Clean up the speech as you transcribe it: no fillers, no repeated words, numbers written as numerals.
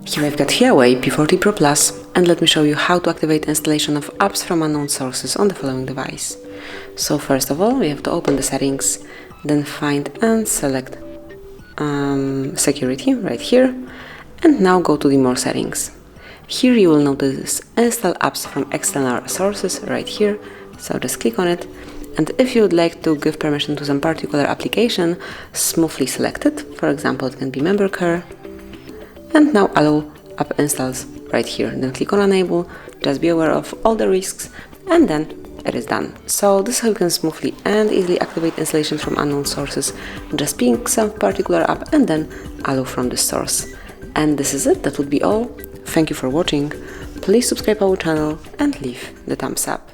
Here I've got HUAWEI P40 Pro Plus, and let me show you how to activate installation of apps from unknown sources on the following device. So first of all, we have to open the settings, then find and select security right here, and now go to the more settings. Here you will notice install apps from external sources right here, so just click on it, and if you would like to give permission to some particular application, smoothly select it. For example, it can be MemberCare, and now allow app installs right here. Then click on enable, just be aware of all the risks, and then it is done. So this is how you can smoothly and easily activate installation from unknown sources. Just pick some particular app and then allow from this source. And this is it, that would be all. Thank you for watching. Please subscribe our channel and leave the thumbs up.